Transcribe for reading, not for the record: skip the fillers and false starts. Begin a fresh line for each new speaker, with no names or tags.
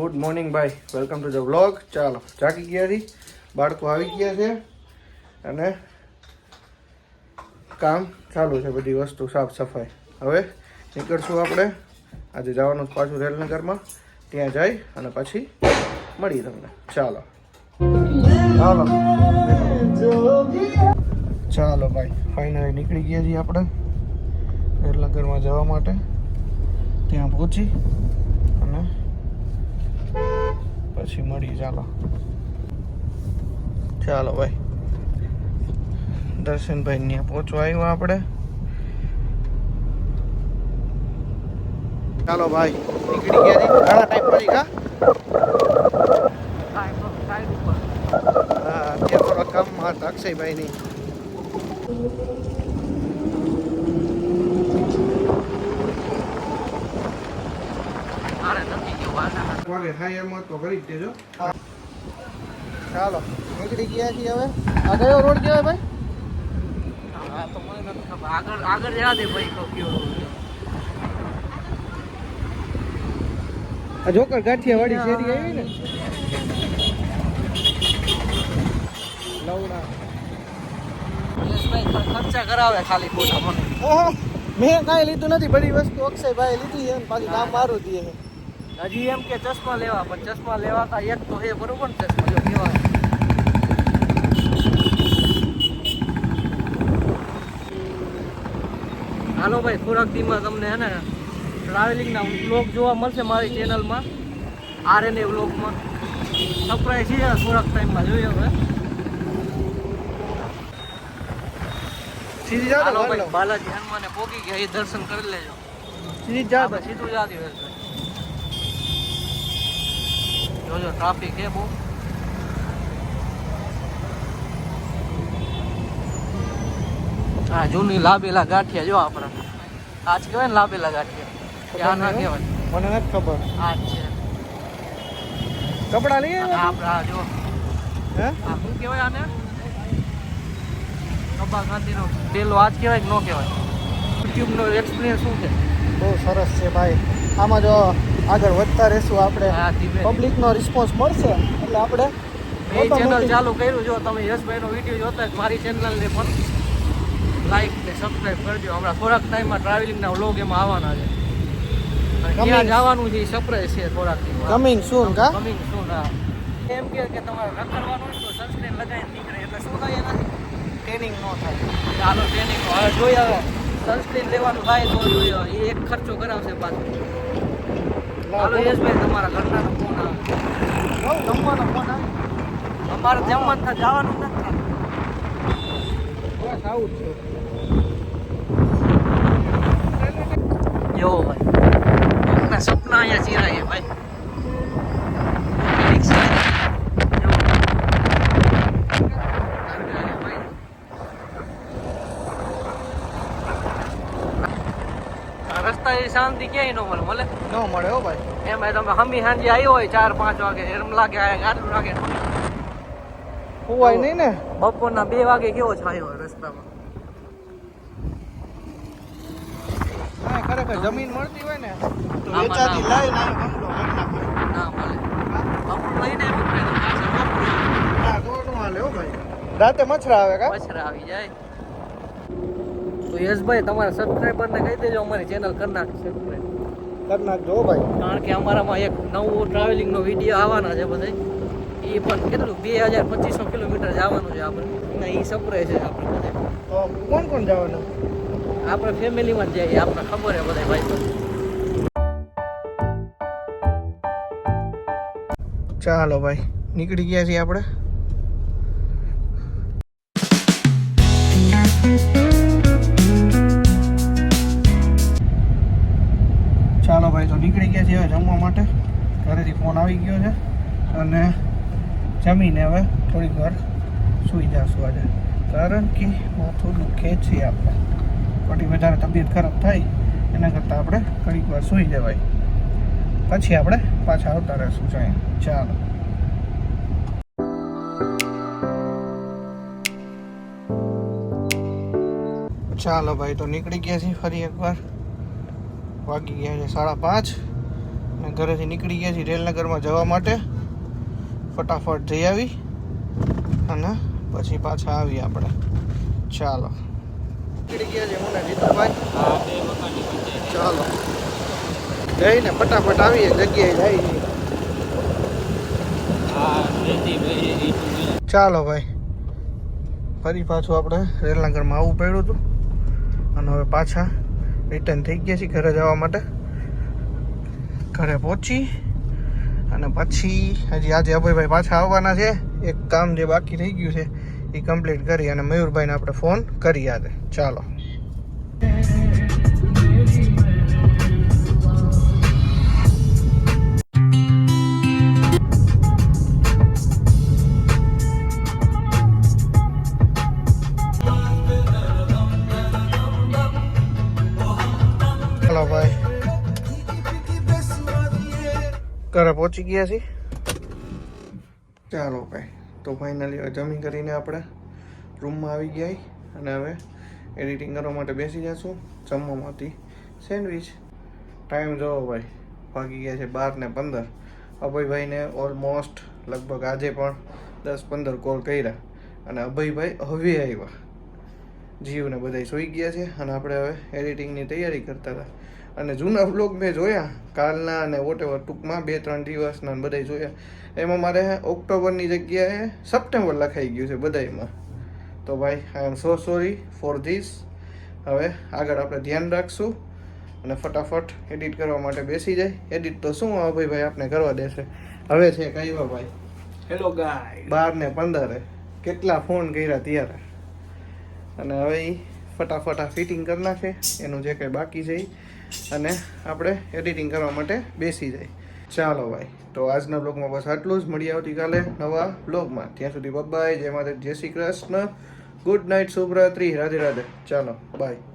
Good morning ભાઈ, welcome to the vlog. ચાલો જાગી ગયા હતી, બાળકો આવી ગયા છે અને કામ ચાલુ છે, બધી વસ્તુ સાફ સફાઈ. હવે નીકળશું આપણે, આજે જવાનું પાછું રેલનગરમાં, ત્યાં જઈ અને પછી મળીએ તમને. ચાલો ચાલો ચાલો ભાઈ, ફાઇનલી નીકળી ગયા છીએ આપણે રેલનગરમાં જવા માટે. ત્યાં પહોંચી અને પછી મળીએ. ચાલો ચાલો ભાઈ, દર્શનભાઈ ત્યાં પહોંચવા આવ્યા આપણે. ચાલો ભાઈ, નીકળી ગયા છે. ઘણા ટાઈમ પછી કા હા, અત્યારે થોડા કામમાં હતા અક્ષયભાઈની. વાગે થાય એમ તો કરી જ દેજો. ચાલો નીકળી ગયા છીએ હવે. આ કયો રોડ કહેવાય ભાઈ?
હા તો મને નથી ખબર. આગળ જવા દે ભાઈ, કયો
આ જોકર ગાંઠિયાવાડી શેરી આવી ને લવડા.
ખર્ચા કરાવે ખાલી ખોટા મને.
ઓહો, મેં કાંઈ લીધું નથી, બધી વસ્તુ અક્ષયભાઈ લીધી છે. પાછી કામ મારું દે છે.
હજી એમ કે ચશ્મા લેવા, પણ ચશ્મા લેવાતા એક તો હે બરોબર ને ચશ્મા જો કેવા. હાલો ભાઈ, થોડાક દીમાં તમને હે ને ટ્રાવેલિંગના વ્લોગ જોવા મળશે મારી ચેનલમાં, RNA વ્લોગમાં. સરપ્રાઈઝ છે થોડાક ટાઈમમાં, જોઈએ હવે.
સીધી જાઓ
હાલો ભાઈ, બાલાજી હનુમાને પોગી ગયા, એ દર્શન કરી લેજો.
સીધી જાઓ.
આપણે સીધું જાતી હોય જોજો, ટ્રાફિક હે બહુ. હા, જૂની લાબેલા ગાંઠિયા જો આપણા આજ કહેવાય ને, લાબેલા ગાંઠિયા. ક્યાં ના કહેવાય
મને નથી ખબર.
આજ છે
કપડા લઈ આવ્યા
આપણે. આ જો
હે,
આ શું કહેવાય આને? કપા ગાંધીનો ડેલો આજ કહેવાય કે ન કહેવાય? યુટ્યુબનો એક્સપિરિયન્સ શું છે?
બહુ સરસ છે ભાઈ. આમાં જો આગળ વધતા રહેશું આપણે,
હા, ધીમે
પબ્લિકનો રિસ્પોન્સ મળશે એટલે આપણે
એ ચેનલ ચાલુ કર્યું. જો તમે યશભાઈનો વિડીયો જોતા હોય, મારી ચેનલને પણ લાઈક ને સબસ્ક્રાઈબ કરજો. હમણાં થોડાક ટાઈમમાં ટ્રાવેલિંગના વ્લોગ એમાં આવવાના છે. અને ક્યાં જવાનું છે એ સરપ્રાઈઝ છે થોડાક દી.
કમિંગ સૂન કા
કમિંગ સૂન. હા, એમ કે તમારે રખડવાનું હોય તો સનસ્ક્રીન લગાવીને નીકળે એટલે શું થાય એનાથી?
ટ્રેનિંગ ન થાય.
ચાલો ટ્રેનિંગ હવે જોઈએ. હવે સનસ્ક્રીન લેવાનું થાય તો જોઈએ, એ એક ખર્ચો કરાવશે પાછું. હાલો યશભાઈ, તમારા ઘરનાનો ફોન આવે.
જમવાનો ફોન આવે.
અમારે જમવા જવાનું નથી.
બસ આવું જ છે.
જો ભાઈ, કોકના સપના અહીંયા ચીરાય ભાઈ. રિક્ષા જો રસ્તા એ શાંતિ ક્યાંય ન મળે.
ન મળે હો ભાઈ.
એમાં તમે હમી સાંજે આવ્યો હોય 4-5 વાગે, એમ લાગે આ ગાડું લાગે.
હોવાય નહીં ને.
બપોરના 2 વાગે કેવો છાયો હોય રસ્તામાં.
હા, ખરેખર જમીન મળતી હોય ને તો
આમાં
વેચાતી
ના
લઈને બંગલો કરી નાખો.
ના મળે. બપોર લઈને મૂકે તો પાછળ બપોર
ના તો ન હાલે હો ભાઈ. રાતે મચ્છરા આવે કા?
મચ્છરા આવી જાય. તો યશભાઈ, તમારા સબસ્ક્રાઈબરને કહી દેજો અમારી ચેનલ કરી નાખી સબસ્ક્રાઈબ.
કરી નાખજો હો ભાઈ.
કારણ કે અમારામાં એક નવો ટ્રાવેલિંગનો વિડીયો આવવાના છે બધા. એ પણ કેટલું 2200 કિલોમીટર જવાનું છે આપણે. અને એ સરપ્રાઈઝ છે આપણે બધા.
તો કોણ કોણ જવાનું?
આપણે ફેમિલીમાં જ જઈએ, આપણે ખબર છે બધા ભાઈ.
ચાલો ભાઈ, નીકળી ગયા છીએ આપણે. ચાલો ભાઈ, તો નીકળી ગયા છીએ હવે જમવા માટે. ઘરેથી ફોન આવી ગયો છે અને જમીને હવે થોડીક વાર સૂઈ જશું આજે, કારણ કે માથું દુખે છે આપણે. થોડી વધારે તબિયત ખરાબ થાય એના કરતાં આપણે થોડીક વાર સૂઈ જવાય, પછી આપણે પાછા આવતા રહીશું. ચાલો ચાલો ભાઈ, તો નીકળી ગયા છીએ ફરી એકવાર. વાગી ગયા છે 5:30 અને ઘરેથી નીકળી ગયા છીએ રેલનગરમાં જવા માટે. ફટાફટ જઈ આવી અને પછી પાછા આવી આપણે. ચાલો નીકળી ગયા છે હું ને જીતુભાઈ. ચાલો જઈને ફટાફટ આવીએ જગ્યાએ જઈએ. ચાલો ભાઈ ફરી પાછું આપણે રેલનગરમાં આવવું પડ્યું હતું અને હવે પાછા રિટર્ન થઈ ગયા છીએ ઘરે જવા માટે. ઘરે પહોંચી અને પછી હજી આજે અભયભાઈ પાછા આવવાના છે. એક કામ જે બાકી થઈ ગયું છે એ કમ્પ્લીટ કરી અને મયુરભાઈને આપણે ફોન કરી આજે. ચાલો ચાલો ભાઈ ઘરે પહોંચી ગયા છીએ. ચાલો ભાઈ તો ફાઇનલી હવે જમી કરીને આપણે રૂમમાં આવી ગયા અને હવે એડિટિંગ કરવા માટે બેસી જઈશું. જમવામાંથી સેન્ડવિચ. ટાઈમ જોવો ભાઈ વાગી ગયા છે 12:15. અભયભાઈને ઓલમોસ્ટ લગભગ આજે પણ 10-15 કોલ કર્યા અને અભયભાઈ હવે આવ્યા. જીવને બધા સૂઈ ગયા છે અને આપણે હવે એડિટિંગની તૈયારી કરતા હતા. અને જૂના વ્લોગ મેં જોયા કાલના અને વોટેવર ટૂંકમાં 2-3 દિવસના બધા જોયા. એમાં મારે ઓક્ટોબરની જગ્યાએ સપ્ટેમ્બર લખાઈ ગયું છે બધામાં. તો ભાઈ આઈ એમ સો સોરી ફોર ધીસ. હવે આગળ આપણે ધ્યાન રાખશું અને ફટાફટ એડિટ કરવા માટે બેસી જાય. એડિટ તો શું ભાઈ આપણે કરવા દેશે. હવે છે કહીવા ભાઈ
હેલો ગાય
12:15 કેટલા ફોન કર્યા ત્યારે અને હવે એ ફટાફટ આ ફિટિંગ કરી નાખે એનું જે કંઈ બાકી છે અને આપણે એડિટિંગ કરવા માટે બેસી જાય. ચાલો ભાઈ તો આજના બ્લોગમાં બસ આટલું જ. મળીએ આવતીકાલે નવા બ્લોગમાં. ત્યાં સુધી બાય. જય માતા, જય શ્રી કૃષ્ણ, ગુડ નાઇટ, શુભરાત્રી, રાધે રાધે. ચાલો બાય.